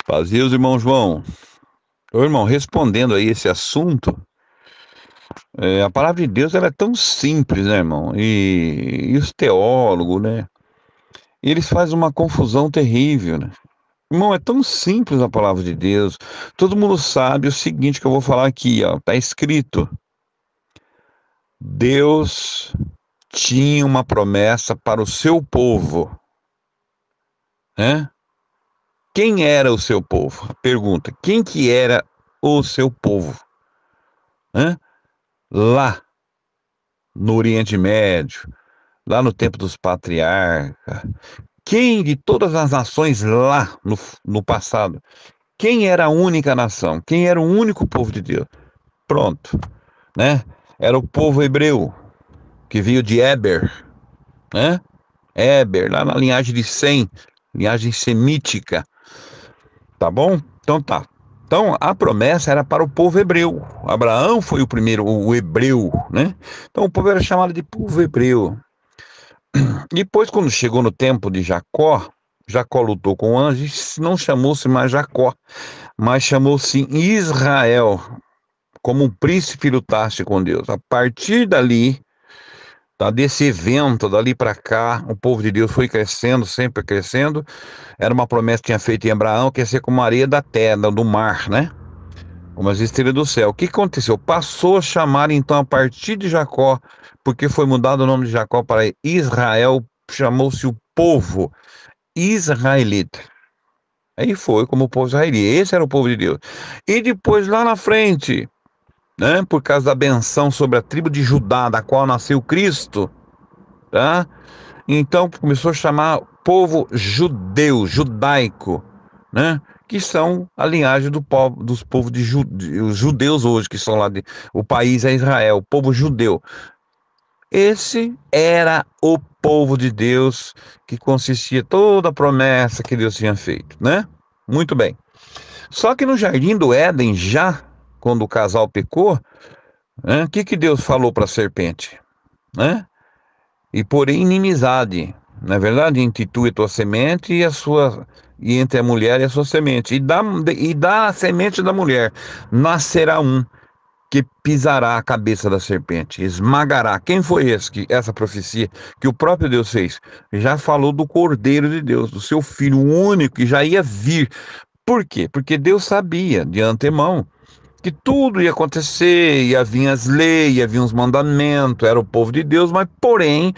Fazia os irmãos João. Ô, irmão, respondendo aí esse assunto, a palavra de Deus ela é tão simples, né, irmão? E os teólogos, né? Eles fazem uma confusão terrível, né? Irmão, é tão simples a palavra de Deus. Todo mundo sabe o seguinte que eu vou falar aqui, ó. Tá escrito: Deus tinha uma promessa para o seu povo, né? Quem era o seu povo? Pergunta: quem que era o seu povo, né? Lá no Oriente Médio, lá no tempo dos patriarcas, quem de todas as nações lá no passado, quem era a única nação? Quem era o único povo de Deus? Pronto, né? Era o povo hebreu, que veio de Éber, né? Éber, lá na linhagem de Sem, linhagem semítica, tá bom? Então tá. Então a promessa era para o povo hebreu. Abraão foi o primeiro, o hebreu, né? Então o povo era chamado de povo hebreu. Depois, quando chegou no tempo de Jacó, Jacó lutou com anjos, não chamou-se mais Jacó, mas chamou-se Israel, como um príncipe lutasse com Deus. A partir dali, tá, desse evento, dali para cá, o povo de Deus foi crescendo, sempre crescendo. Era uma promessa que tinha feito em Abraão, que ia ser como a areia da terra, do mar, né? Como as estrelas do céu. O que aconteceu? Passou a chamar, então, a partir de Jacó, porque foi mudado o nome de Jacó para Israel, chamou-se o povo israelita. Aí foi como o povo israelita. Esse era o povo de Deus. E depois, lá na frente, né, por causa da benção sobre a tribo de Judá, da qual nasceu Cristo, tá? Então começou a chamar povo judeu, judaico, né? Que são a linhagem dos povos os judeus hoje, que são lá o país é Israel, o povo judeu. Esse era o povo de Deus que consistia toda a promessa que Deus tinha feito, né? Muito bem. Só que no jardim do Éden, já quando o casal pecou, né, o que que Deus falou para a serpente, né? E porém inimizade, na verdade, entre tu e tua semente e entre a mulher e a sua semente. E da semente da mulher nascerá um que pisará a cabeça da serpente, esmagará. Quem foi essa profecia que o próprio Deus fez? Já falou do Cordeiro de Deus, do seu Filho único que já ia vir. Por quê? Porque Deus sabia de antemão que tudo ia acontecer, ia vir as leis, ia vir os mandamentos, era o povo de Deus, mas porém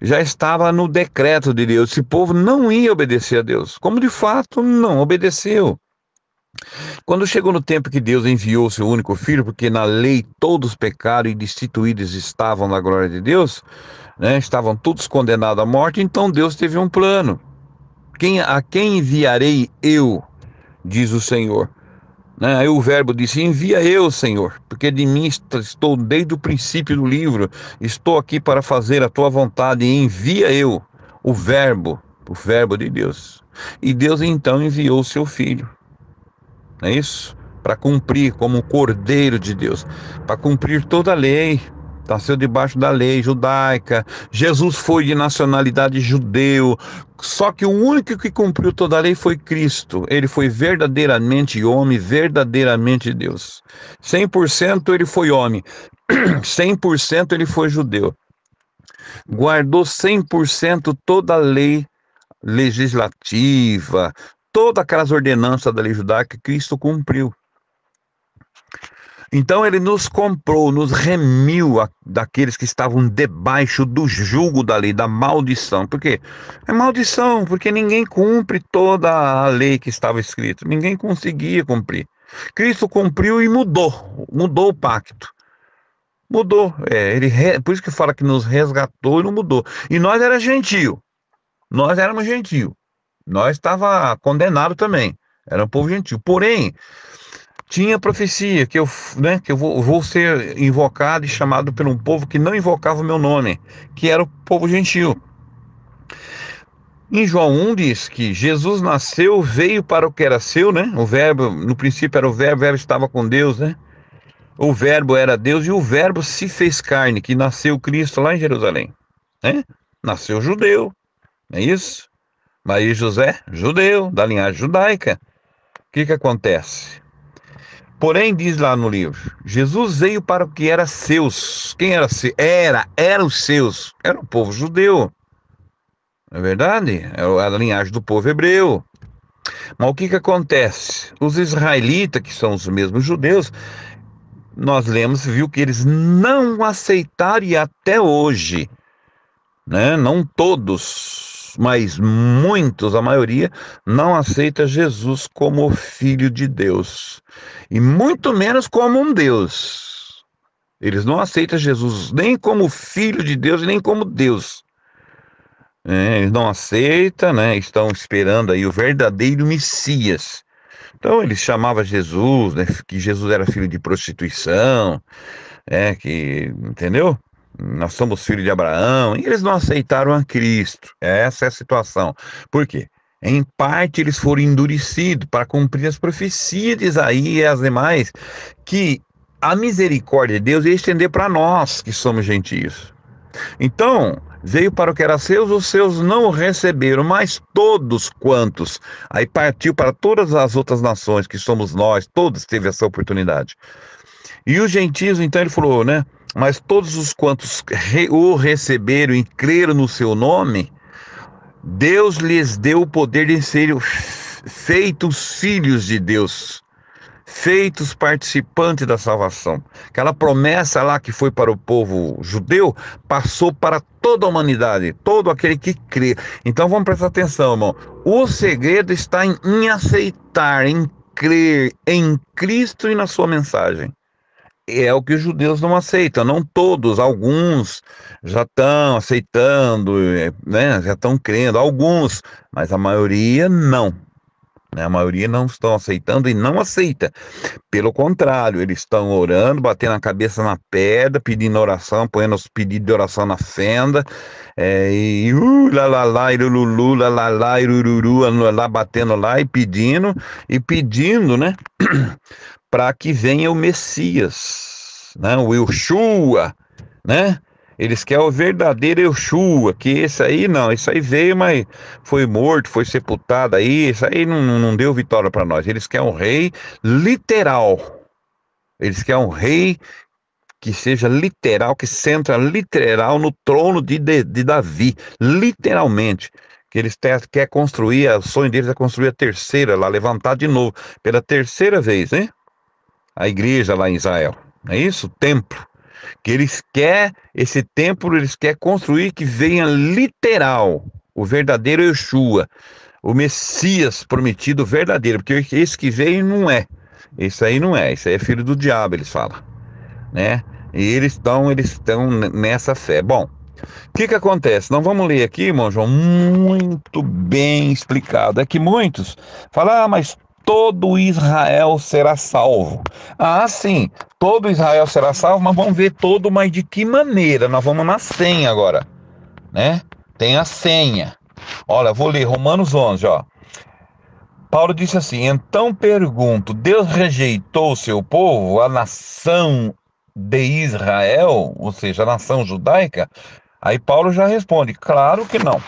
já estava no decreto de Deus. Esse povo não ia obedecer a Deus, como de fato não obedeceu. Quando chegou no tempo que Deus enviou o seu único filho, porque na lei todos pecaram e destituídos estavam na glória de Deus, né, estavam todos condenados à morte, então Deus teve um plano. A quem enviarei eu, diz o Senhor. Né? Aí o verbo disse: envia eu, Senhor, porque de mim estou desde o princípio do livro, estou aqui para fazer a tua vontade, e envia eu, o verbo de Deus. E Deus então enviou o seu filho, não é isso? Para cumprir como o Cordeiro de Deus, para cumprir toda a lei. Nasceu debaixo da lei judaica. Jesus foi de nacionalidade judeu. Só que o único que cumpriu toda a lei foi Cristo. Ele foi verdadeiramente homem, verdadeiramente Deus. 100% ele foi homem, 100% ele foi judeu. Guardou 100% toda a lei legislativa, todas aquelas ordenanças da lei judaica que Cristo cumpriu. Então ele nos comprou, nos remiu daqueles que estavam debaixo do jugo da lei, da maldição. Por quê? É maldição, porque ninguém cumpre toda a lei que estava escrita. Ninguém conseguia cumprir. Cristo cumpriu e mudou o pacto. Mudou. Por isso que fala que nos resgatou e não mudou. E nós era gentio. Nós éramos gentio. Nós estava condenado também. Era um povo gentio. Porém, tinha profecia que eu vou ser invocado e chamado por um povo que não invocava o meu nome, que era o povo gentil. Em João 1 diz que Jesus nasceu, veio para o que era seu, né? O verbo, no princípio era o verbo estava com Deus, né? O verbo era Deus e o verbo se fez carne, que nasceu Cristo lá em Jerusalém, né? Nasceu judeu, não é isso? Maria e José, judeu, da linhagem judaica. que acontece? Porém, diz lá no livro, Jesus veio para o que era seus. Quem era seu? Era os seus. Era o povo judeu. Não é verdade? Era a linhagem do povo hebreu. Mas o que acontece? Os israelitas, que são os mesmos judeus, nós lemos, viu que eles não aceitaram e até hoje, né? Não todos, mas muitos, a maioria, não aceita Jesus como o Filho de Deus. E muito menos como um Deus. Eles não aceitam Jesus nem como Filho de Deus, nem como Deus. Eles não aceitam, né? Estão esperando aí o verdadeiro Messias. Então eles chamavam Jesus, né? Que Jesus era filho de prostituição, entendeu? Nós somos filhos de Abraão, e eles não aceitaram a Cristo. Essa é a situação. Por quê? Em parte eles foram endurecidos para cumprir as profecias de Isaías e as demais, que a misericórdia de Deus ia estender para nós, que somos gentios. Então, veio para o que era seus, os seus não o receberam, mas todos quantos. Aí partiu para todas as outras nações, que somos nós, todos teve essa oportunidade. E os gentios, então ele falou, né? Mas todos os quantos o receberam e creram no seu nome, Deus lhes deu o poder de serem feitos filhos de Deus, feitos participantes da salvação. Aquela promessa lá que foi para o povo judeu, passou para toda a humanidade, todo aquele que crê. Então vamos prestar atenção, irmão. O segredo está em aceitar, em crer em Cristo e na sua mensagem. É o que os judeus não aceitam, não todos, alguns já estão aceitando, né, já estão crendo, alguns, mas a maioria não, né, a maioria não estão aceitando e não aceita. Pelo contrário, eles estão orando, batendo a cabeça na pedra, pedindo oração, põendo os pedidos de oração na fenda, lá, irululu, lá, irururu, lá, batendo lá e pedindo, né, para que venha o Messias, né, o Yeshua, né? Eles querem o verdadeiro Yeshua, que esse aí não, esse aí veio, mas foi morto, foi sepultado aí, isso aí não deu vitória para nós. Eles querem um rei literal, eles querem um rei que seja literal, que senta literal no trono de Davi, literalmente. Que eles querem construir, o sonho deles é construir a terceira lá, levantar de novo, pela terceira vez, né? A igreja lá em Israel, não é isso? O templo. Que eles querem, esse templo eles querem construir que venha literal, o verdadeiro Yeshua, o Messias prometido verdadeiro, porque esse que veio não é, esse aí não é, esse aí é filho do diabo, eles falam, né? E eles estão nessa fé. Bom, o que acontece? Nós vamos ler aqui, irmão João, muito bem explicado. É que muitos falam, mas todo Israel será salvo. Ah, sim, todo Israel será salvo, mas vamos ver todo, mas de que maneira? Nós vamos na senha agora, né? Tem a senha. Olha, vou ler Romanos 11, ó. Paulo disse assim: então pergunto, Deus rejeitou o seu povo, a nação de Israel, ou seja, a nação judaica? Aí Paulo já responde: claro que não.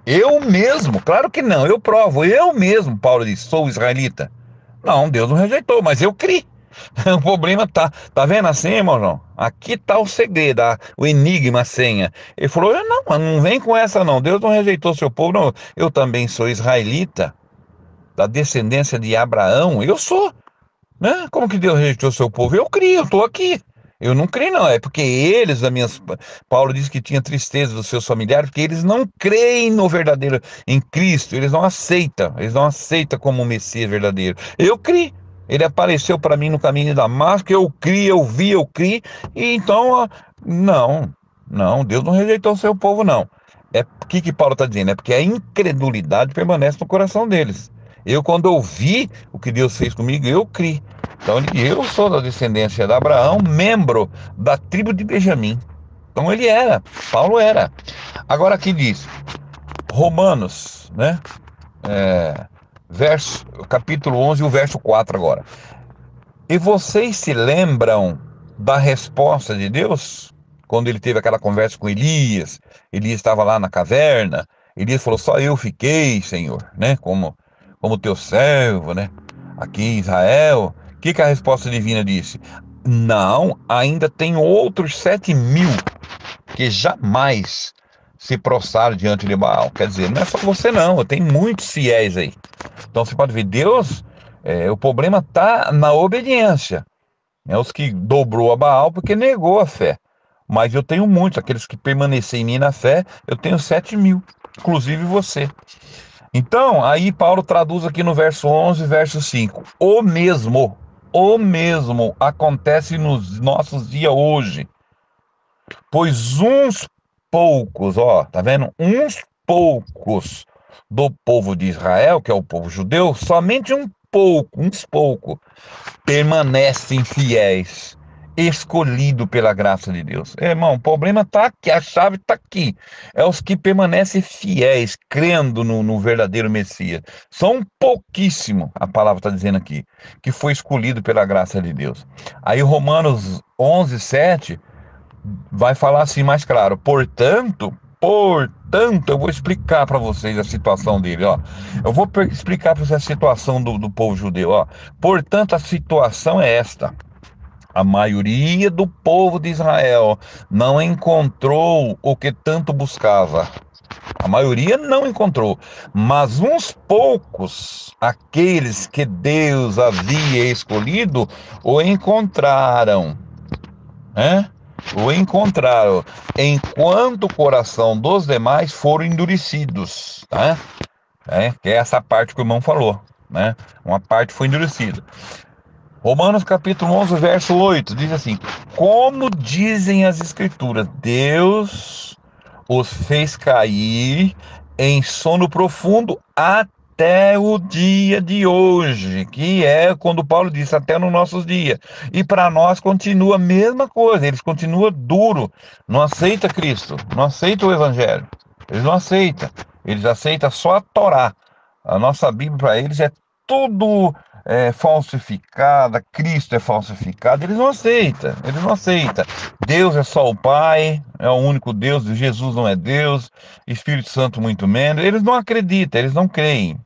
Eu mesmo, claro que não, eu provo, eu mesmo, Paulo diz, sou israelita. Não, Deus não rejeitou, mas eu criei. O problema tá vendo assim, irmão João? Aqui tá o segredo, o enigma, a senha. Ele falou: não, mas não vem com essa não, Deus não rejeitou seu povo, não. Eu também sou israelita, da descendência de Abraão, eu sou, né? Como que Deus rejeitou seu povo? Eu criei, eu tô aqui. Eu não creio, não. É porque eles, Paulo disse que tinha tristeza dos seus familiares, porque eles não creem no verdadeiro, em Cristo. Eles não aceitam como o Messias verdadeiro. Eu criei. Ele apareceu para mim no caminho de Damasco, eu criei, eu vi, eu criei. E então, não, Deus não rejeitou o seu povo, não. É o que Paulo está dizendo? É porque a incredulidade permanece no coração deles. Eu, quando ouvi o que Deus fez comigo, eu criei. Então, eu sou da descendência de Abraão, membro da tribo de Benjamim. Então, Paulo era. Agora aqui diz, Romanos, né? Capítulo 11, o verso 4 agora. E vocês se lembram da resposta de Deus? Quando ele teve aquela conversa com Elias, Elias estava lá na caverna, Elias falou: só eu fiquei, Senhor, né? Como teu servo, né? aqui em Israel. O que a resposta divina disse? Não, ainda tem outros 7.000 que jamais se prostraram diante de Baal. Quer dizer, não é só você não, tem muitos fiéis aí. Então você pode ver, Deus, o problema está na obediência. Os que dobrou a Baal porque negou a fé. Mas eu tenho muitos, aqueles que permanecem em mim na fé, eu tenho 7.000, inclusive você. Então, aí Paulo traduz aqui no verso 11, verso 5. O mesmo acontece nos nossos dias hoje. Pois uns poucos, ó, tá vendo? Uns poucos do povo de Israel, que é o povo judeu, somente uns poucos, permanecem fiéis, escolhido pela graça de Deus. Irmão, o problema está aqui, a chave está aqui. É os que permanecem fiéis, crendo no verdadeiro Messias. São pouquíssimo, a palavra está dizendo aqui, que foi escolhido pela graça de Deus. Aí Romanos 11, 7 vai falar assim mais claro. Portanto, eu vou explicar para vocês a situação dele, ó. Eu vou explicar para vocês a situação do povo judeu, ó. Portanto, a situação é esta. A maioria do povo de Israel não encontrou o que tanto buscava. A maioria não encontrou, mas uns poucos, aqueles que Deus havia escolhido, o encontraram, né? O encontraram, enquanto o coração dos demais foram endurecidos, tá? Que é essa parte que o irmão falou, né? Uma parte foi endurecida. Romanos capítulo 11, verso 8, diz assim: como dizem as escrituras, Deus os fez cair em sono profundo até o dia de hoje, que é quando Paulo disse, até nos nossos dias. E para nós continua a mesma coisa, eles continuam duro, não aceita Cristo, não aceita o Evangelho, eles não aceitam, eles aceitam só a Torá. A nossa Bíblia para eles é tudo falsificada, Cristo é falsificado, eles não aceitam, Deus é só o Pai, é o único Deus, Jesus não é Deus, Espírito Santo muito menos, eles não acreditam, eles não creem,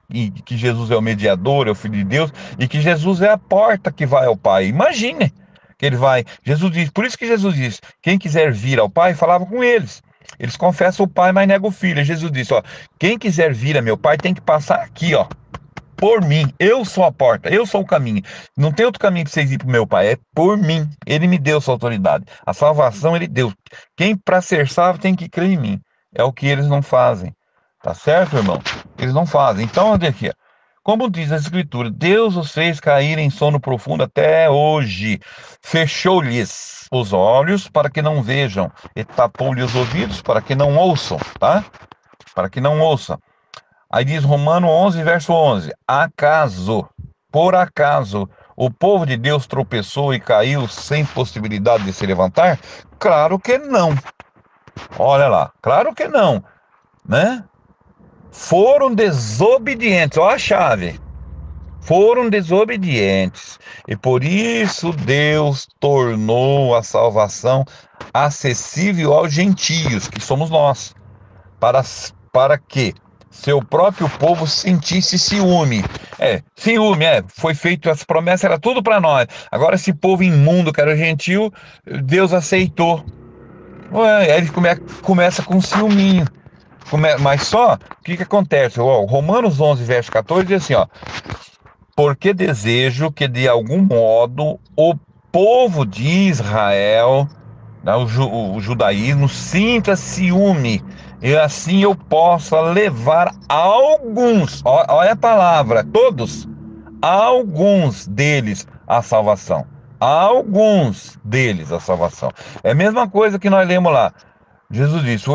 e que Jesus é o mediador, é o Filho de Deus, e que Jesus é a porta que vai ao Pai. Imagine que ele vai, Jesus diz, por isso que Jesus diz, quem quiser vir ao Pai, falava com eles. Eles confessam o Pai, mas negam o Filho. Jesus disse, ó, quem quiser vir a meu Pai tem que passar aqui, ó, por mim. Eu sou a porta, eu sou o caminho. Não tem outro caminho para vocês ir para o meu Pai, é por mim. Ele me deu essa autoridade. A salvação ele deu. Quem para ser salvo tem que crer em mim. É o que eles não fazem. Tá certo, irmão? Eles não fazem. Então, olha aqui, ó. Como diz a Escritura, Deus os fez cair em sono profundo até hoje. Fechou-lhes os olhos para que não vejam, e tapou-lhes os ouvidos para que não ouçam, tá? Para que não ouçam. Aí diz Romano 11, verso 11: por acaso, o povo de Deus tropeçou e caiu sem possibilidade de se levantar? Claro que não. Olha lá, claro que não, né? Foram desobedientes, olha a chave. Foram desobedientes, e por isso Deus tornou a salvação acessível aos gentios, que somos nós, para, para que seu próprio povo sentisse ciúme. Foi feito, as promessas, era tudo para nós. Agora esse povo imundo, que era gentil, Deus aceitou. Aí ele começa com ciúminho. Mas só, o que acontece? Romanos 11, verso 14, diz assim, ó: porque desejo que de algum modo o povo de Israel, né, o judaísmo, sinta ciúme, e assim eu possa levar alguns, olha a palavra, todos, alguns deles à salvação. Alguns deles à salvação. É a mesma coisa que nós lemos lá. Jesus disse,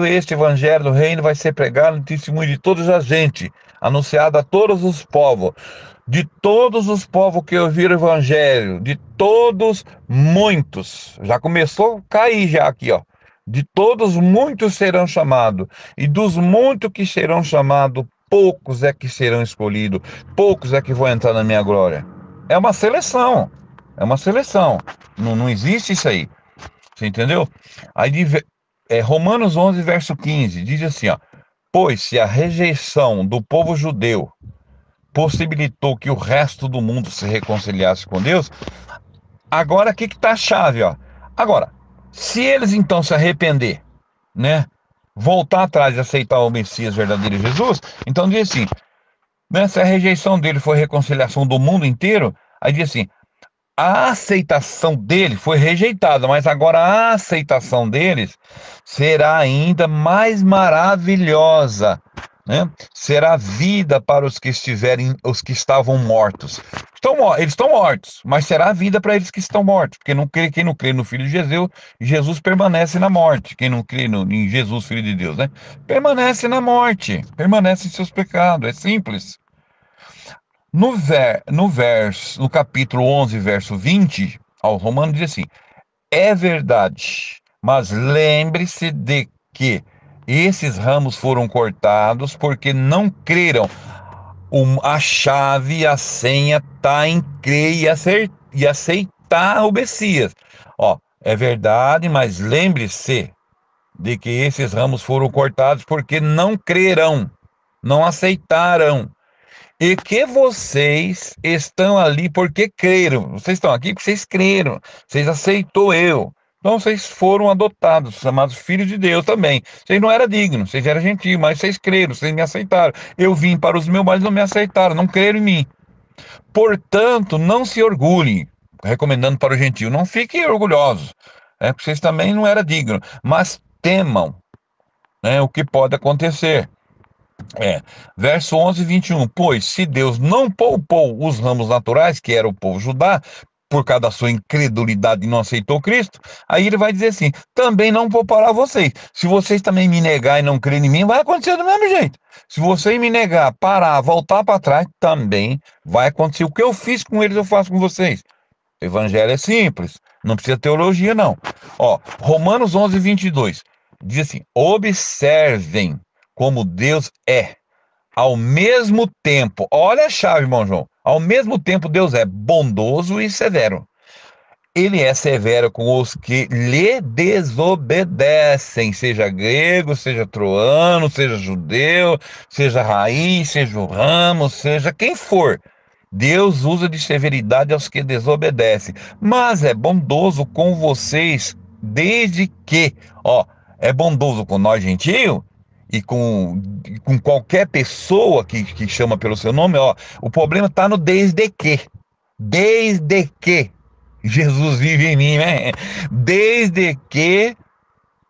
este evangelho do reino vai ser pregado no testemunho de toda a gente, anunciado a todos os povos. De todos os povos que ouviram o evangelho, de todos, muitos, já começou a cair já aqui, ó. De todos, muitos serão chamados, e dos muitos que serão chamados, poucos é que serão escolhidos, poucos é que vão entrar na minha glória. É uma seleção, não existe isso aí. Você entendeu? Aí Romanos 11, verso 15, diz assim, ó: pois se a rejeição do povo judeu possibilitou que o resto do mundo se reconciliasse com Deus. Agora, aqui que está a chave, ó. Agora, se eles então se arrepender, né? Voltar atrás e aceitar o Messias verdadeiro Jesus, então diz assim, né? Se a rejeição dele foi reconciliação do mundo inteiro, aí diz assim, a aceitação dele foi rejeitada, mas agora a aceitação deles será ainda mais maravilhosa, né? Será vida para os que estavam mortos. Eles estão mortos, mas será vida para eles que estão mortos, porque quem não crê no Filho de Jesus, Jesus permanece na morte. Quem não crê em Jesus, Filho de Deus, né? Permanece na morte, permanece em seus pecados. É simples. No capítulo 11, verso 20, ao Romano diz assim: é verdade, mas lembre-se de que esses ramos foram cortados porque não creram. A chave, a senha está em crer e aceitar o Messias. Ó, é verdade, mas lembre-se de que esses ramos foram cortados porque não creram, não aceitaram. E que vocês estão ali porque creram. Vocês estão aqui porque vocês creram. Vocês aceitou eu. Então vocês foram adotados, chamados filhos de Deus também. Vocês não eram dignos, vocês eram gentios, mas vocês creram, vocês me aceitaram. Eu vim para os meus, mas não me aceitaram, não creram em mim. Portanto, não se orgulhem, recomendando para o gentio, não fiquem orgulhosos, porque vocês também não eram dignos, mas temam, né, o que pode acontecer. Verso 11 e 21. Pois se Deus não poupou os ramos naturais, que era o povo Judá, por causa da sua incredulidade e não aceitou Cristo, aí ele vai dizer assim, também não poupará vocês. Se vocês também me negar e não crerem em mim, vai acontecer do mesmo jeito. Se você me negar, parar, voltar para trás, também vai acontecer. O que eu fiz com eles, eu faço com vocês. O evangelho é simples, não precisa teologia não. Romanos 11, 22, diz assim, observem como Deus é. Ao mesmo tempo, olha a chave, irmão João. Ao mesmo tempo, Deus é bondoso e severo. Ele é severo com os que lhe desobedecem, seja grego, seja troano, seja judeu, seja raiz, seja o ramo, seja quem for. Deus usa de severidade aos que desobedecem, mas é bondoso com vocês, desde que, é bondoso com nós gentios e com qualquer pessoa que chama pelo seu nome, o problema está no desde que Jesus vive em mim, né? Desde que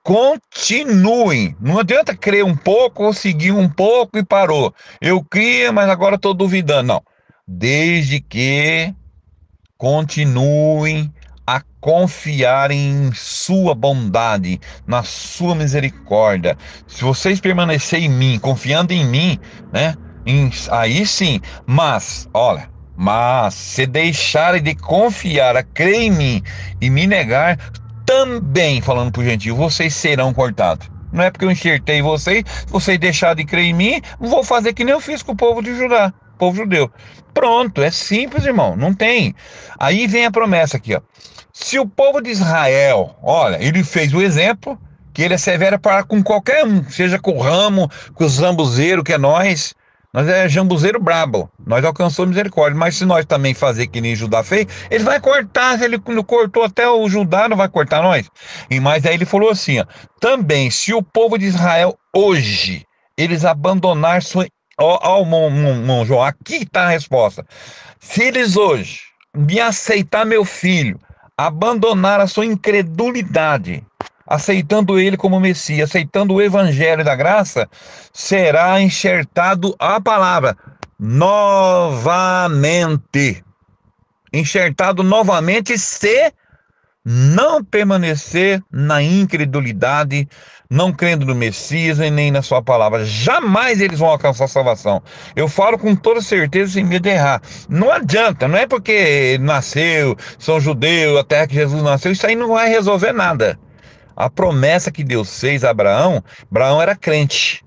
continuem. Não adianta crer um pouco ou seguir um pouco e parou. Eu cria, mas agora estou duvidando. Não. Desde que continuem a confiar em sua bondade, na sua misericórdia. Se vocês permanecerem em mim, confiando em mim, né? Aí sim, mas se deixarem de confiar, a crer em mim e me negar, também, falando para o gentio, vocês serão cortados. Não é porque eu enxertei vocês, se vocês deixarem de crer em mim, vou fazer que nem eu fiz com o povo de Judá, povo judeu. Pronto, é simples, irmão, não tem. Aí vem a promessa aqui, se o povo de Israel, ele fez o exemplo, que ele é severo para com qualquer um, seja com o ramo, com os zambuzeiros, que é nós é jambuzeiro brabo, nós alcançamos misericórdia, mas se nós também fazer que nem Judá fez, ele vai cortar, se ele não cortou até o Judá, não vai cortar nós. Mas aí ele falou assim, também, se o povo de Israel hoje, eles abandonar sua... João, aqui está a resposta. Se eles hoje me aceitar meu filho, abandonar a sua incredulidade, aceitando ele como Messias, aceitando o evangelho da graça, será enxertado a palavra novamente. Enxertado novamente se não permanecer na incredulidade, não crendo no Messias e nem na sua palavra. Jamais eles vão alcançar a salvação. Eu falo com toda certeza, sem medo de errar. Não adianta, não é porque nasceu, são judeus, a terra que Jesus nasceu, isso aí não vai resolver nada. A promessa que Deus fez a Abraão, Abraão era crente.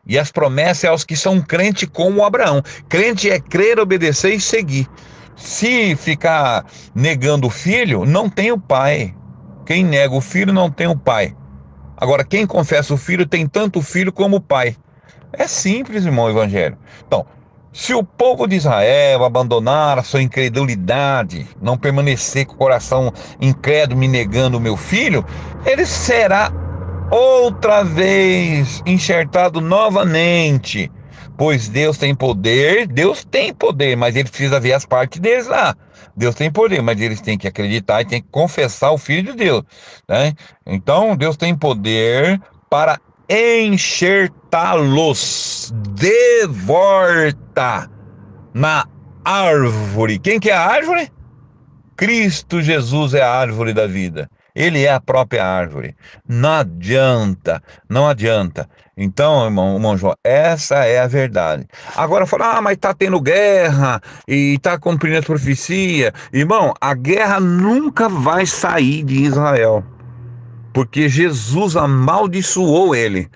E as promessas é aos que são crente como Abraão. Crente é crer, obedecer e seguir. Se ficar negando o filho, não tem o pai. Quem nega o filho não tem o pai. Agora, quem confessa o filho tem tanto o filho como o pai. É simples, irmão, o evangelho. Então, Se o povo de Israel abandonar a sua incredulidade, não permanecer com o coração incrédulo me negando o meu filho, ele será outra vez enxertado novamente. Pois Deus tem poder, mas ele precisa ver as partes deles lá. Deus tem poder, mas eles têm que acreditar e têm que confessar o Filho de Deus, né? Então, Deus tem poder para enxertá-los de volta na árvore. Quem que é a árvore? Cristo Jesus é a árvore da vida. Ele é a própria árvore. Não adianta, não adianta. Então, irmão João, essa é a verdade. Agora fala, mas tá tendo guerra e tá cumprindo a profecia. Irmão, a guerra nunca vai sair de Israel, porque Jesus amaldiçoou ele.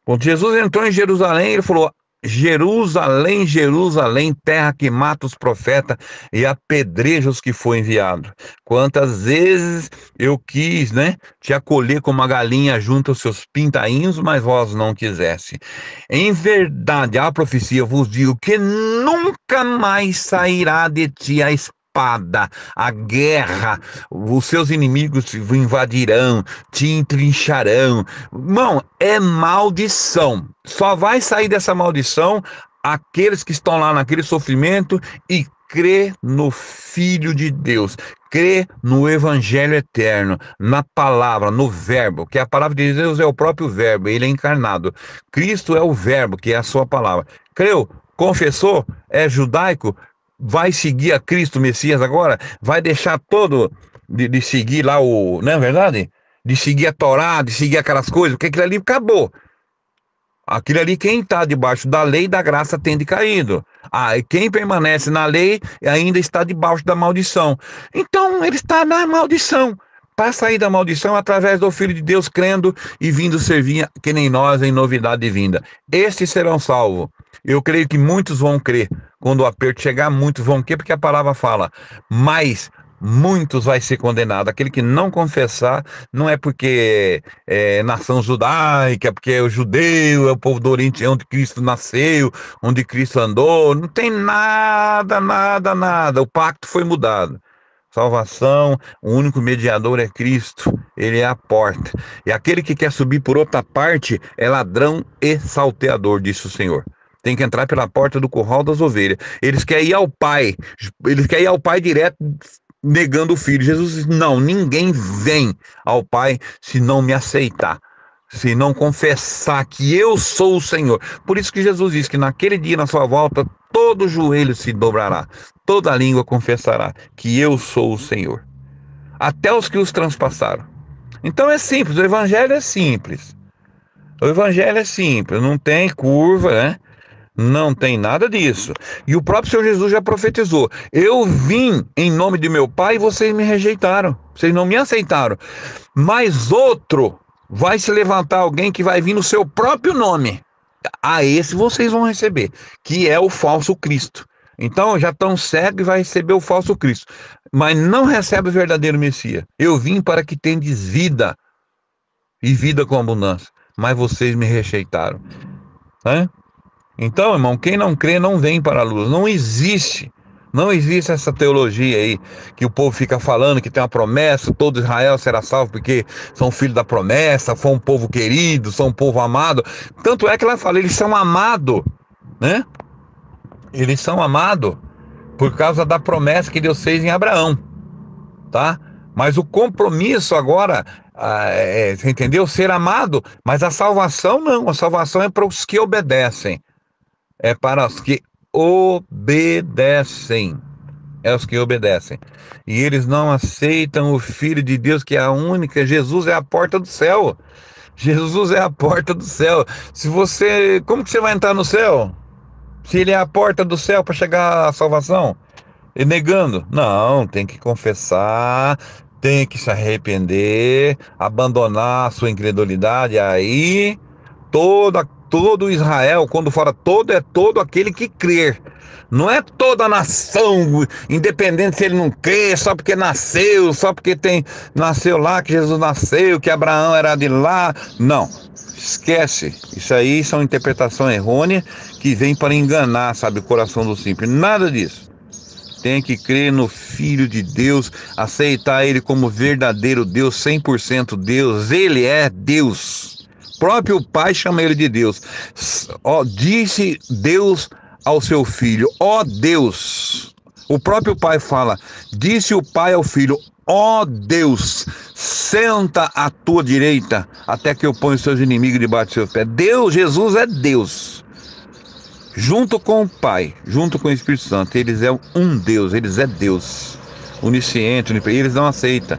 Quando Jesus entrou em Jerusalém, ele falou: Jerusalém, Jerusalém, terra que mata os profetas e apedreja os que foi enviado. Quantas vezes eu quis, né, te acolher como uma galinha junto aos seus pintainhos, mas vós não quisesse. Em verdade, a profecia vos digo que nunca mais sairá de ti a espada, a guerra, os seus inimigos te invadirão, te entrincharão. Irmão, é maldição. Só vai sair dessa maldição aqueles que estão lá naquele sofrimento e crê no Filho de Deus, crê no Evangelho eterno, na palavra, no verbo, que a palavra de Deus é o próprio verbo, ele é encarnado. Cristo é o verbo, que é a sua palavra. Creu, confessou, é judaico, vai seguir a Cristo Messias agora, vai deixar todo de seguir lá o, não é verdade? De seguir a Torá, de seguir aquelas coisas, porque aquilo ali acabou. Aquilo ali, quem está debaixo da lei da graça tem decaído. Ah, e quem permanece na lei ainda está debaixo da maldição. Então, ele está na maldição. Para sair da maldição, através do Filho de Deus, crendo e vindo servir, que nem nós, em novidade de vinda. Estes serão salvos. Eu creio que muitos vão crer. Quando o aperto chegar, muitos vão crer, porque a palavra fala. Mas muitos vai ser condenado. Aquele que não confessar, não é porque é nação judaica, porque é o judeu, é o povo do Oriente, é onde Cristo nasceu, onde Cristo andou. Não tem nada, nada, nada. O pacto foi mudado. Salvação, o único mediador é Cristo, ele é a porta. E aquele que quer subir por outra parte é ladrão e salteador, disse o Senhor. Tem que entrar pela porta do curral das ovelhas. Eles querem ir ao Pai, eles querem ir ao Pai direto, negando o Filho. Jesus disse: não, ninguém vem ao Pai se não me aceitar, se não confessar que eu sou o Senhor. Por isso que Jesus disse que naquele dia, na sua volta, todo joelho se dobrará, toda língua confessará que eu sou o Senhor, até os que os transpassaram. Então é simples, o evangelho é simples. O evangelho é simples, não tem curva, né? Não tem nada disso. E o próprio Senhor Jesus já profetizou: eu vim em nome de meu Pai e vocês me rejeitaram, vocês não me aceitaram. Mas outro vai se levantar, alguém que vai vir no seu próprio nome. A esse vocês vão receber, que é o falso Cristo. Então já estão cegos e vai receber o falso Cristo, mas não recebe o verdadeiro Messias. Eu vim para que tendes vida e vida com abundância, mas vocês me rejeitaram, né? Então, irmão, quem não crê não vem para a luz. Não existe. Não existe essa teologia aí que o povo fica falando que tem uma promessa, todo Israel será salvo porque são filhos da promessa, foi um povo querido, são um povo amado. Tanto é que ela fala, eles são amados, né? Eles são amados por causa da promessa que Deus fez em Abraão, tá? Mas o compromisso agora, você entendeu? Ser amado, mas a salvação não. A salvação é para os que obedecem. É para os que obedecem. É os que obedecem. E eles não aceitam o Filho de Deus, que é a única. Jesus é a porta do céu. Jesus é a porta do céu. Se você, como que você vai entrar no céu? Se ele é a porta do céu para chegar à salvação? E negando? Não, tem que confessar, tem que se arrepender, abandonar a sua incredulidade. Aí todo Israel, quando fala todo, é todo aquele que crer. Não é toda a nação, independente se ele não crê, só porque nasceu, só porque nasceu lá, que Jesus nasceu, que Abraão era de lá. Não. Esquece. Isso aí são interpretação errônea que vem para enganar, sabe, o coração do simples. Nada disso. Tem que crer no Filho de Deus, aceitar Ele como verdadeiro Deus, 100% Deus. Ele é Deus. O próprio Pai chama Ele de Deus. Disse Deus ao seu Filho: ó Deus. O próprio Pai fala: disse o Pai ao Filho: ó Deus, senta à tua direita, até que eu ponha os seus inimigos debaixo dos seus pés. Deus, Jesus é Deus. Junto com o Pai, junto com o Espírito Santo, eles é um Deus, eles é Deus, onisciente, eles não aceitam,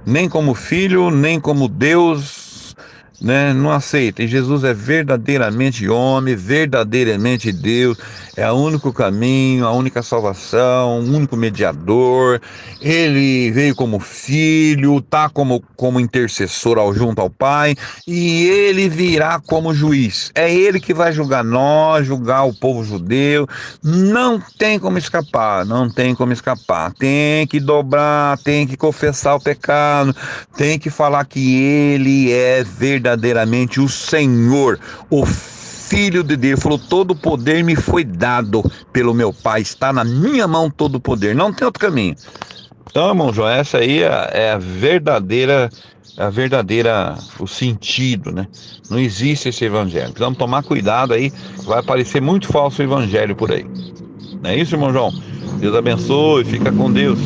nem como filho, nem como Deus, né? Não aceita. E Jesus é verdadeiramente homem, verdadeiramente Deus, é o único caminho, a única salvação, o único mediador. Ele veio como filho, tá como intercessor junto ao Pai, e ele virá como juiz. É ele que vai julgar nós, julgar o povo judeu. Não tem como escapar, não tem como escapar. Tem que dobrar, tem que confessar o pecado, tem que falar que ele é verdadeiramente o Senhor, o Filho de Deus. Ele falou: todo o poder me foi dado pelo meu Pai, está na minha mão todo o poder, não tem outro caminho. Então, irmão João, essa aí é a verdadeira, o sentido, né? Não existe esse evangelho. Precisamos tomar cuidado aí, vai aparecer muito falso evangelho por aí. Não é isso, irmão João? Deus abençoe, fica com Deus.